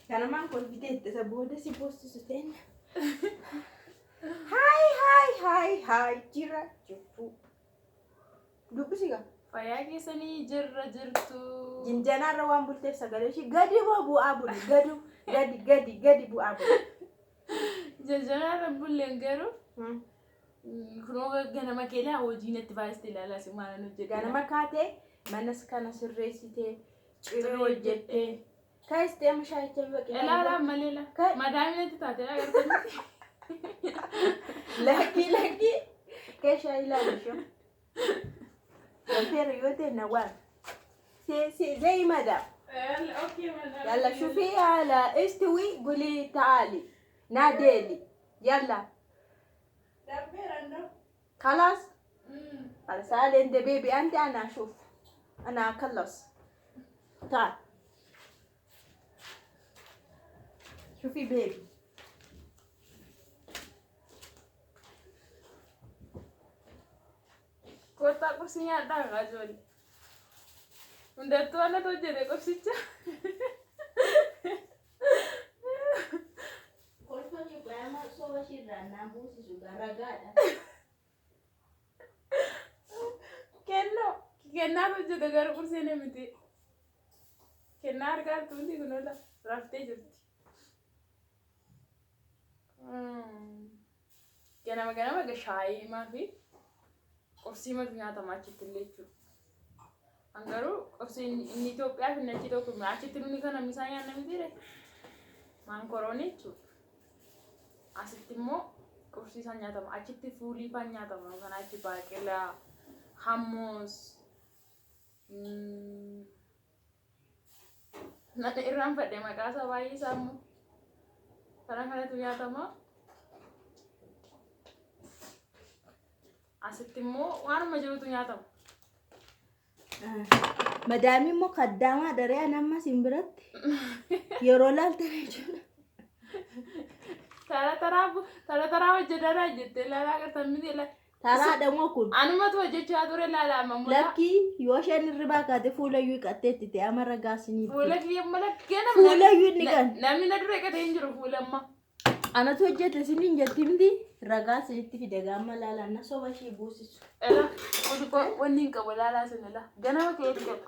Kana man kolfiteette isa booda si boosisu ta'in. Haay jira jirtu. Dubbisiga. Fayyaa keessanii jirra jirtu. Jinjanaarra waan bulteef sagalee ishii gadi bu'aa buli gadi bu'aa buli. Jinjanaarra bulleen garuu. Kunoo ganama keelaa hojii natti baastee ilaalaa si maal hojjete. Ganama kaatee manas kana sirreessitee ciree hojjettee kaayistee mashaayicha baqee. Ilaalaa malee la. Madaamii natti taatee agartanii. Laki keeshaa ilaalu. Kompere yote na wan. زي مدام. اوكي مدام. يلا شوفي على استوي قولي تعالي ناديلي يلا. خلاص؟ خلاص تعالي انت بيبي انت انا اشوف. انا اخلص. تعال. شوفي بيبي. Kota kursinya ada nggak Joli? Udah tua na tuh jadi kursinya. Kursi juga emang so wasira namu si juga ragada. Kenna tuh jadi gar kursinya miti. Kenna harga tuh di gunung lah, rafte jadi. Kenapa gak shy maafi? Kursi matu nyaata maachitti illee jechuudha. Hangaruu kursi inni Itoophiyaa fi nachi tokko maachitti nuni kana misaa nyaanna mitiire maankorooni jechuudha. Asitti immoo kursi isaan nyaatama. Achitti fuulii faan nyaatama. Kana achi baaqelaa, hammoos. Nana irraan fadhe maqaa isaa baay'ee isaa immoo kana kanatu nyaatama. Asitti immoo waanuma jirutu nyaatama. Madaamii immoo kaddaamaa daree anamma simbiratti yeroo laaltan jechuudha. Taraa hojjetaa jettee laalaa agartan miti la. Taraa dhamoo kun. Anumatu hojjechaa ture laalaa amma. Lakkii yoo isheen irribaa kaate fuula iyyuu hiqatteetti ta'e amarra gaasiniif. Fuula kiyya malakkeena. Fuula iyyuu inni kan. Namni na dura eegatee hin jiru fuula amma. Anatu hojjete isiniin jetti miti ragaa isinitti fide gaamma laalaa na soba ishee buusisu. Wanni hin qabu laalaa sana la. Ganama keetti qabu.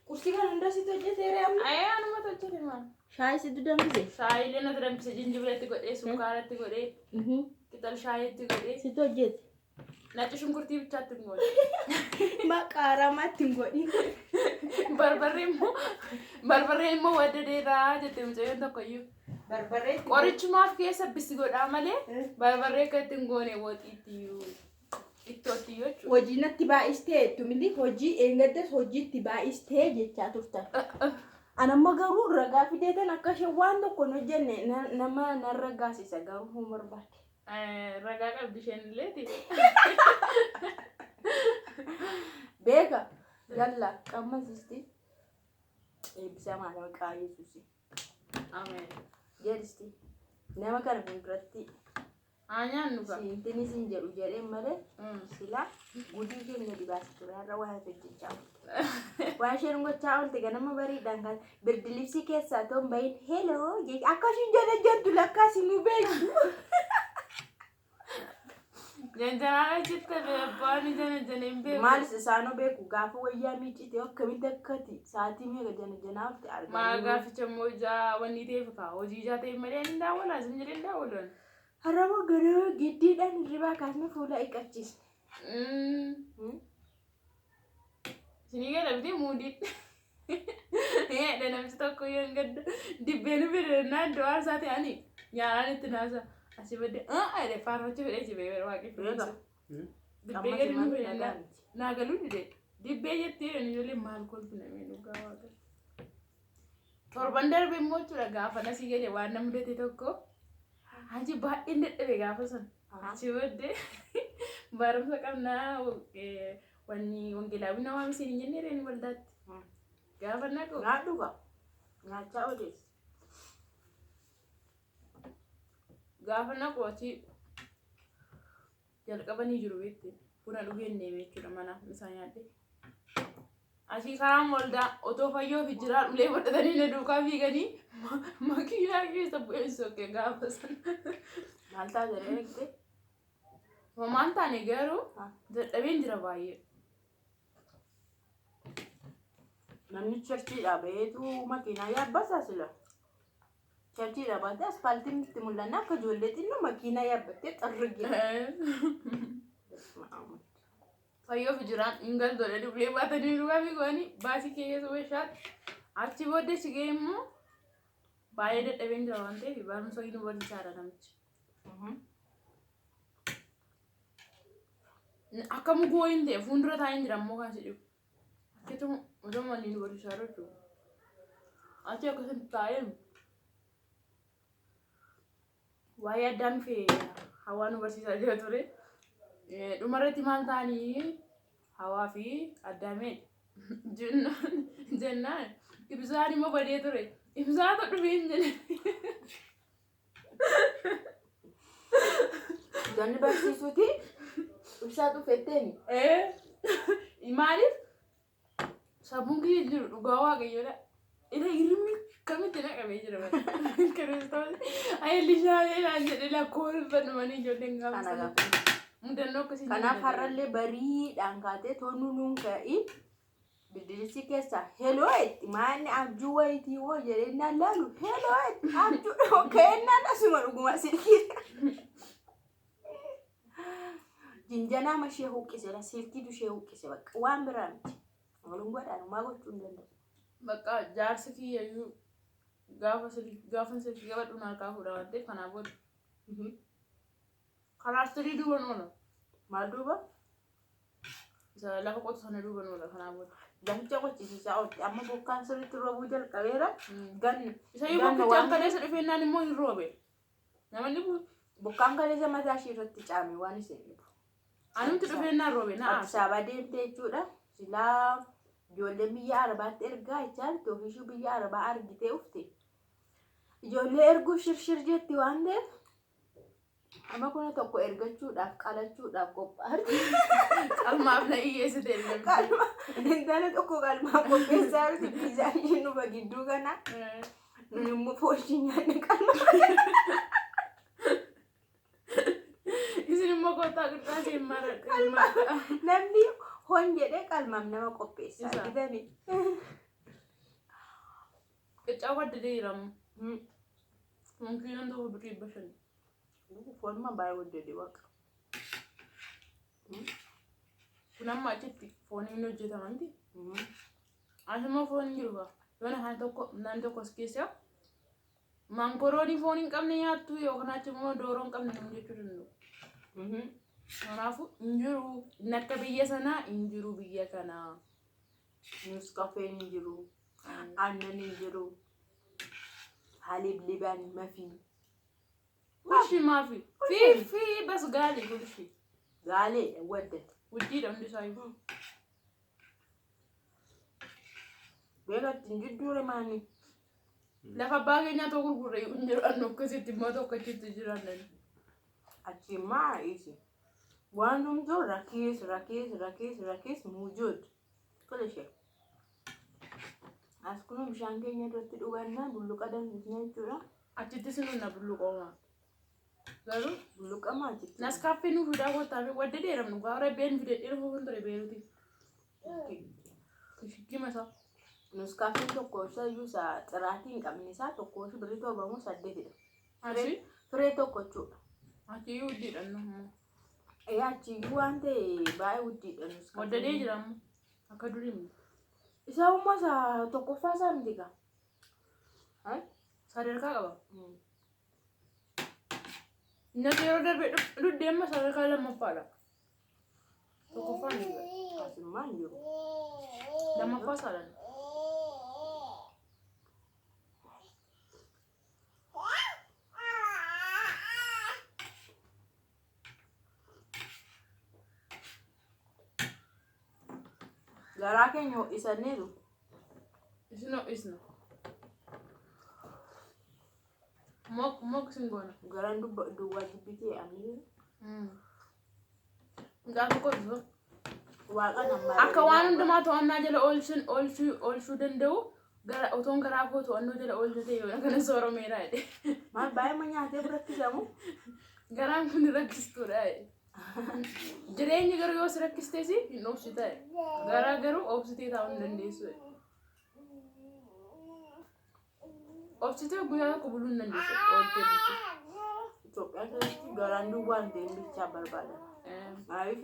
Kursi kan hunda situ hojjeteere amma. Ayee anumatu hojjete maan. Shaayii situ danfise. Shaayii illee natti danfise jinjibileetti godhee sukkaaratti godhee qixal shaayiitti godhee. Situ hojjete. Nacci shunkurtii bichaatti hin godhe. Maqaaramaatti hin godhin. Barbarree immoo wadda dheeraa jettee mucayyoon tokkoyyuu. Barbarree. Qorichumaaf keessa bisi godhaa malee barbarree akka ittiin goone waxiitti ittootti jechuudha. Hojii natti baay'istee tumili hojii eengaddas hojiitti baay'istee jechaa turtan. Anamma garuu ragaa fideetan akka isheen waan tokko hin hojjenne nama narra gaasisa garuu hin barbaade. Ragaa qabdi isheen illeeti. Beeka yalla qammasisti eebbisa maala maqaa Yesuusi. Ameen. Jedhisti nama kana fuulduratti Anyaan nuka. Siintini siin jedhu jedhee malee sila gudii keenya dibaasi ture har'a waa hojjechaa oolte. Waa isheen gochaa oolte ganama bariidhaan kan birdilibsii keessaa toon bahin heloo akkasiin jedhe jettu lakkaas nu beektu. Janjanaa jettee beebbaan janjana hin beeku. Maalis isaanoo beeku gaafa wayyaa miicite akkamitti akkati sa'aatii meeqa janjanaa oolte argaa. Maa gaaficha immoo ijaa wanni ta'eef kaa hojii ijaa ta'e malee hin daawwalaa isin jedhee hin daawwalan. Harama gara giddiidhaan hirribaa kaasnee fuula dhiqachiisne. Isinii galamtee muudii. Dha namichi tokko yoo hin gadda dibbeen fidannaa iddoo aarsaa ta'anii nyaaraan itti naasa. Asii baddee faarfachuu fedhee jibee waaqii fideensa. Dibbee gadi nu fidannaa naa galuu dide. Dibbee jettee jedhan ijoollee maal kolfu namee dhugaa waaqa. Torban darbe immoo jechuudha gaafa nasii galee waan na mudate tokko. Haji baay'een dadhabe gaafa sana. Achi booddee barumsa qabnaa wanni wangeelaawwi namaa misiin hin jennee reeni waldaatti. Gaafa naqu. Nyaadhuufa. Nyaachaa odeessa. Gaafa naqu achi jalqabanii jiru beekte. Buna dhugeen deeme jechuudha mana isaa nyaadde. Asii karaan waldaa otoo fayyoo fi jiraan ulee godhatanii na duukaa fiiganii. makiinaa keessa bu'een sokkee gaafa sana. Maal ta'a jedhee eegde? Homaan taane garuu dadhabeen jira baay'ee. Namni cherchiidhaa baheetu makiinaa yaabbataa sila. Cherchiidhaa baatee aspaaltiin itti mul'anna akka ijoollee xinnoo makiinaa yaabbattee xarrigee. Fayyoof jiraan hin galtoodha dublee baatanii dhugaa fi goanii baasii keessa weeshaan achi booddee si ga'e immoo baay'ee dadhabeen jira waan ta'eef barumsa hin barsiisaadha namichi. Akka muguu wayiin ta'e fuuldura taa'een jira ammoo kan si dhibu. Akkasuma osoo malli hin barsiisaa jechuudha. Achi akkasitti taa'ee waa'ee addaan fee hawaa nu barsiisaa jira ture. Dhumarratti maal ta'anii hawaa fi addaamee jennaan ibsaan immoo badee ture. Ibsaatu dhufee hin jedhe. Ganni barsiisuuti ibsaa dhufetteeni. Maaliif sabbuun kiyya jiru dhugaa waaqayyoodha. Ila hirmi kamitti naqamee jira bara. Kiristoos ayyaanni shaalee naan jedhe lakkoofannumanii ijoolleen gaafa. Kanaaf har'allee bariidhaan kaatee toonuu nuun ka'ii biddilisi keessa heloo itti maanni abjuu wayitii woo jedheenyaan laalu heloo itti abjuu ka'ennaan asuma dhuguma silkii. Jinjanaa mashee huqqise silkiitu ishee huqqise bakka waan biraa miti. Waluun godhaanumaa gochuu hin danda'u. Bakka jaarsi kiyyayyuu gaafa silkii qabadhu harkaa fuudha waan ta'eef kanaaf godhu. Karaastrii duuban oola. Maal duuba? Isa lafa qotu sana duuban oola kanaaf godhu. Laficha qochisiisaa oolti amma bokkaan sirriitti roobuu jalqabeera. Ganni. Isa yoo bokkichaan kaleessa dhufeennaan immoo hin roobe. Namoonni bokkaan kaleessa mataa ishee irratti caame waan isheen dhibu. Anumti dhufeennaan roobe naa. Addis Ababa deemtee jechuudha. Silaa ijoolleen biyya Arabaatti ergaa jechaalti ofiishuu biyya Arabaa argitee ufte. Ijoollee erguu shirshir jetti waan ta'eef. Amma kuna tokko ergachuudhaaf qalachuudhaaf qophaa'e. Qalmaaf na hiyyeessite illee. Qalma intala tokko qalmaa qopheessaa jirti biizaa isheen nufa gidduu kana. Nuni immoo foolii nyaanne qalma. Isin immoo kottaa qixxaasee hin mara. Namni hon jedhee qalmaaf nama qopheessaa bitame. Qiccaa waddadee jiramu. Munkiinan tokko bituu bashani. Fooluma baay'ee waddadee waaqa. Kun amma achitti fooniin hojjetamanti. Asuma foon jiru faa. Yoo naan tokko as keessa mankoroonii foon hin qabne nyaattu yookaan achi immoo dooroo hin qabne nama jechuu danda'u. Kanaafuu hin jiru. Inni akka biyya sanaa hin jiru biyya kanaa. Nus kafeen hin jiru. Aannan hin jiru. Haalib libaan mafii. Kushi maafi. Fi bas gaali kushi. Gaali wadda. Wajjiidha hundi isaa ifu. Beekatti hin jidduure maani. Lafa abbaa keenyaa tokko gurgurre hin jiru annu akkasitti immoo tokko achitti jiraannan. Achi maa isi. Waan hunduu rakiis muujood. Tola ishee. As kun bishaan keenya irratti dhugannaa bulluqa danfisnee jechuudha. Achitti sinunna bulluqoomaa. Garuu bulluqa maatitti. Nas kaaffee nuuf fidaa kottaa fi wadda dheeramnu gaara been fidee dheeraa kan ture beeruti. Kishikima isaa. Nus kaaffeen tokko isa iyyuu isaa xiraatii hin qabne isaa tokko isa birrii torbamoo 8dha. Achi firee tokko jechuudha. achi iyyuu huddiidha nammoo. Achi iyyuu waan ta'e baay'ee huddiidha nus. Wadda dee jiramu akka durii. Isa umma isaa tokkoffaa isaa miti gaa. Sadarkaa qaba. Nyaata yeroo darbee dhuddeemma sadarkaa lammaffaadha. Tokkoffaa ni jira. Asummaan jiru. Lammaffaa saadhaan. Garaa keenya ho'isanneetu. Isin ho'isna. Mok singoona. Garaan duwwaa jibbitee amni. Gaafa qotu. Waaqa namaa. Akka waan hundumaa to'annaa jala oolchuu danda'u gara otoon garaa kootu annoo jala oolchate yoo kana sooromeera jedhe. Maal baay'ee nyaatee biratti gamu. Garaan kun rakkistuudha. Jireenyi garuu yoo si rakkistees hin obsi ta'e. Garaa garuu obsitee taa'uu hin dandeessu. Obsitee guyyaa tokko buluu hin dandeessu. Ooltee Itoophiyaa keessatti garaan duwwaan ta'een bichaa barbaada. Maaliif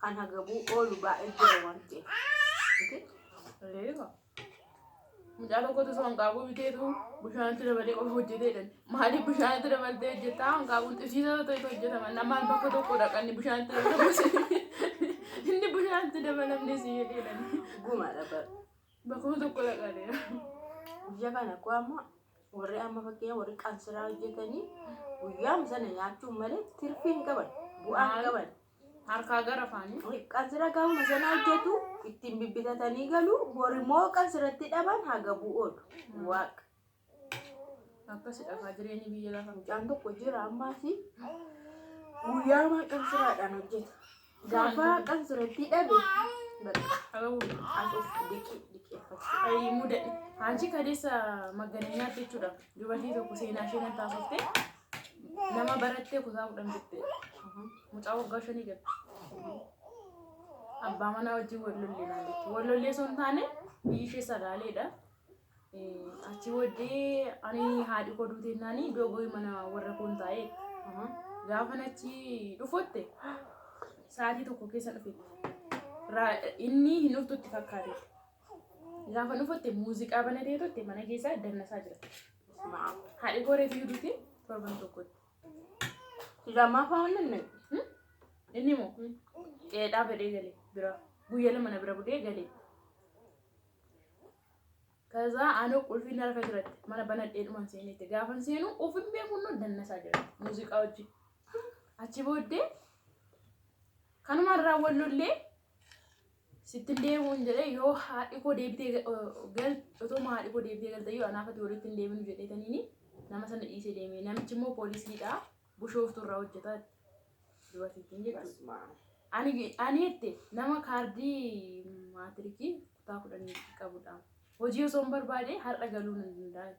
kan hagabuu oolu baay'ee jira waan ta'eef. Mucaa tokkotu osoo hanqaaquu biteetu bishaanitti dabalee qofa hojjeteedhaan. Maaliif bishaanitti dabaltee hojjetaa? Hanqaaquun xisiisa ta'etu hojjetama. Namaan bakka tokko dhaqanii bishaanitti dabalamu. Inni bishaanitti dabalamne si jedheedhaan. Gumaadha bara. Bakka tokko dhaqanii. Biyya kana koo amma warri amma fakkeenya warri qansiraa hojjetanii guyyaa sana nyaachuun malee tirfii hin qaban. Bu'aa hin qaban. Harkaa gara afaanii. Qansira gaafuma sana hojjetu ittiin bibbitatanii galu borimoo qansiratti dhaban hagabuu oolu. Waaqa. Akkasidha kaa jireenyi biyya lafa. Mucaan tokko jira ammaasi guyyaa maa qansiraadhaan hojjeta. Gaafa qansiratti dhabe asuuf dhiqeeffachuu. Ayi mudadhe. Hanchi kadeessa magganeenyaatti jechuudha. Dubartii tokko seenaa ishee nan taasifte nama barattee kutaa 10 jettee. Mucaa waggaa 5 gadi. Abbaa manaa wajjin wallollee naan jetti. Wallollee sun taane biyyi ishee Salaaleedha. Achi booddee ani haadhi koo duuteennaan doogoo mana warra koon taa'ee gaafa achi dhufotte sa'aatii tokko keessa dhufe. Inni hin dhuftutti fakkaate. Gaafa dhufotte muuziqaa banatee totte mana keessaa dannasaa jira. Haadhi koo reefi duute torban tokkotti. Lama faana inni moo dheedhaa fedhee galee bira guyyaa lama na bira budee galee. Kaza aanoo qulfiin harka jiratti mana banadhee dhuman seenetti gaafan seenu ofin beekuun dannasaa jira muuziqaa wajjin. Achi booddee kanumaan raawwallollee sitti deemuun jedhee yoo haadhi koo deebitee otoo haadhi koo deebitee galte yoo anaafati walitti hin deebinu jedheetaniini nama sana dhiisee deeme. Namichi immoo poolisiidha. Bushooftu irraa hojjetaa dubartittiin jechuudha. Ani jette nama kaardii maatirikii kutaa 10 qabudha. Hojii osoo hin barbaade har'a galuu hin danda'u.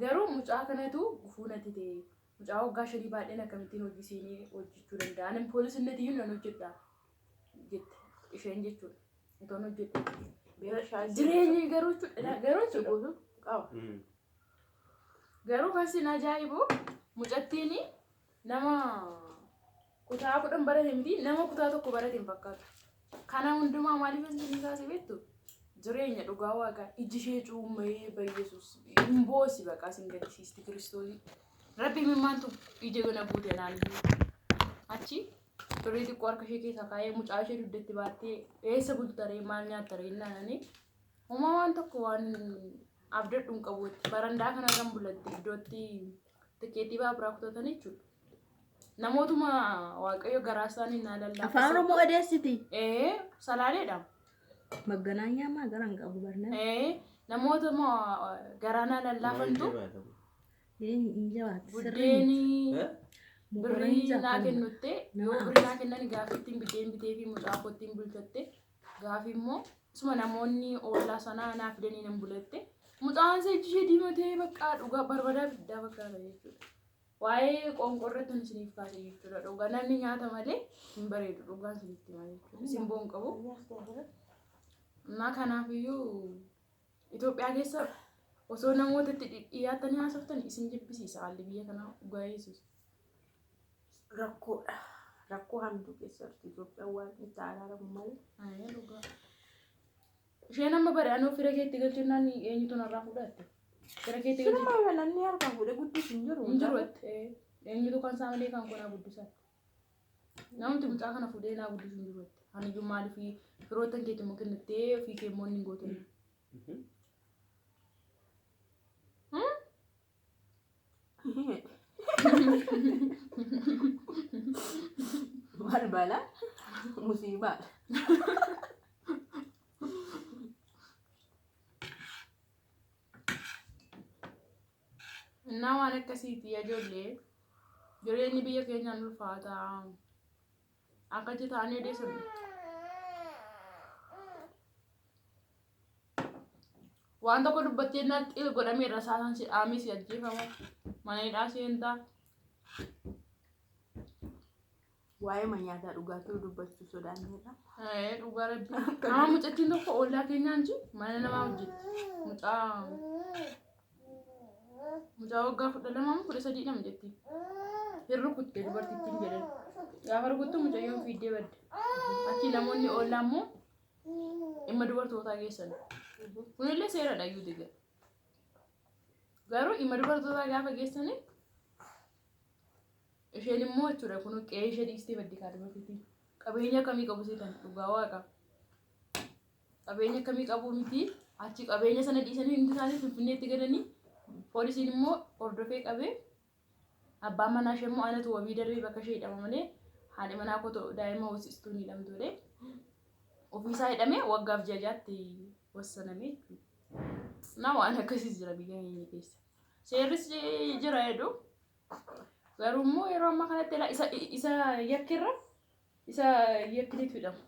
Garuu mucaa kanatu gufuunatti ta'e mucaa waggaa 5 baadheen akkamittiin hojii seenee hojjechuu danda'a. Ani poolisinnati iyyuu nan hojjedha jette isheen jechuudha. Otoon hojjedhe. Jireenyi garuu jechuudha. Garuu kan sin ajaa'ibu mucattiin nama kutaa 10 barate miti nama kutaa tokko barate hin fakkaatu. Kana hundumaa maaliif isin kaasee beektu? Jireenya dhugaa waaqa iji ishee cuummee bayyesus hin boosi baqa sin gadisiisti Kiristoos. Rabbi mimmaantu ija gona buute naannoo. Achi turee xiqqoo harka ishee keessa kaayee mucaa ishee dugdatti baattee eessa bultaree maal nyaattaree naannanii uumaa waan tokko waan abdadhu hin qabuutti barandaa kana kan bulatte iddootti tikeetii baaburaa kutatanii jechuudha. Namootuma waaqayyo garaa isaanii naa lallaafa. Afaan Oromoo odeessiti. Salaaleedha. Magganaa maa garaan qabu barna. Namootuma garaa naa lallaafantu. Buddeeni birrii naa kennutte yoo birrii naa kennan gaafi ittiin biddeen bitee fi mucaa kottiin bulchatte gaafi immoo isuma namoonni oolaa sanaa naa fidanii nan bulatte mucaan isa iji ishee diimatee bakka dhugaa barbadaa fiddaa fakkaata jechuudha. Waa'ee qoonqorreetti isiniif kaasee jechuudha. Dhugaa namni nyaata malee hin bareedu dhugaan isinitti malee jechuudha. Simboon qabu. Naa kanaafiyyuu Itoophiyaa keessa osoo namoota itti dhiyaatanii haasoftan isin jibbisiisa haalli biyya kanaa dhugaa Yesuus. Rakkoodha. Rakkoo hamtuu keessatti Itoophiyaan waan itti araaramu malee. Dhugaa. Isheen amma bareedaan fira keetti galchuudhaan eenyutu narraa fudhatte? Fira keetti galchuudhaan. Nama namni harkaan fuudhee guddisuu hin jiru. Hin jiru. Eenyutu kan isaa malee kan konaa guddisan. Namni mucaa kana fuudhee naa guddisuu hin jiru. Ani iyyuu maaliif firoottan keetti immoo kennattee ofii kee immoo hin gootan. Maal bala? Musiibaadha. Naa waan akkasiiti ijoollee jireenyi biyya keenyaan ulfaataa akkatti ta'anii odeessan waan tokko dubbattee natti godhamee irra saasan si dhaamii si ajjeefama maneedhaa seentaa. Waa'ee nyaataa dhugaatii dubbachuu sodaanneedha. Dhugaa rabbii. Amma mucattiin tokko ollaa keenyaan ji mana namaa hojjetti. Mucaa waggaa 12 13 jetti. Hirru kuttee dubartittiin jedhan. Gaafa rukuttu mucayyoon fiiddee badde. Achi namoonni ollaa immoo dhimma dubartootaa geessan. Kunillee seeradha iyyuu diga. Garuu dhimma dubartootaa gaafa geessanii isheen immoo jechuudha kun qe'ee ishee dhiistee baddi kaadhimatti. Qabeenya akkamii qabu seetan dhugaa waaqa. Qabeenya akkamii qabu miti achi qabeenya sana dhiisanii hundi isaanii Finfinneetti galanii poolisiin immoo hordofee qabee abbaan manaa ishee immoo anatu wabii darbee bakka ishee hidhama malee haadhi manaa koo daa'ima hoosistuun hidhamtuudha. Ofiisaa hidhamee waggaaf jajaatti wassanamee na waan akkasii jira biyya keenya keessa. Seerris jira jedhu garuu immoo yeroo ammaa kanatti isa yakkirra isa yakkileetu hidhamu.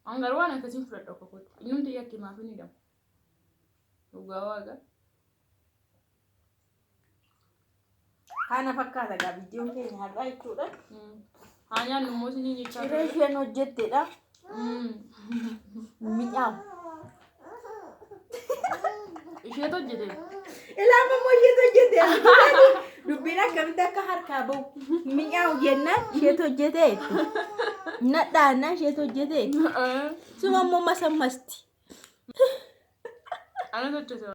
An garuu waan akkasiin fudhadha kokkotti. Inni hundi yakki maaf hin hidhamu. Dhugaa waaqa. Kana fakkaata gaa viidiyoon keenya har'aa jechuudha. Haa nyaannu immoo isinii jechaa Ciree isheen hojjettedha. Mi'aawu. Isheetu hojjete. Ilaama immoo isheetu hojjete. Dubbiin akkamitti akka harkaa bahu. Mi'aawu jennaan isheetu hojjete. Nadhaannaan isheetu hojjete. Suma immoo masammasti. Anatu hojjete.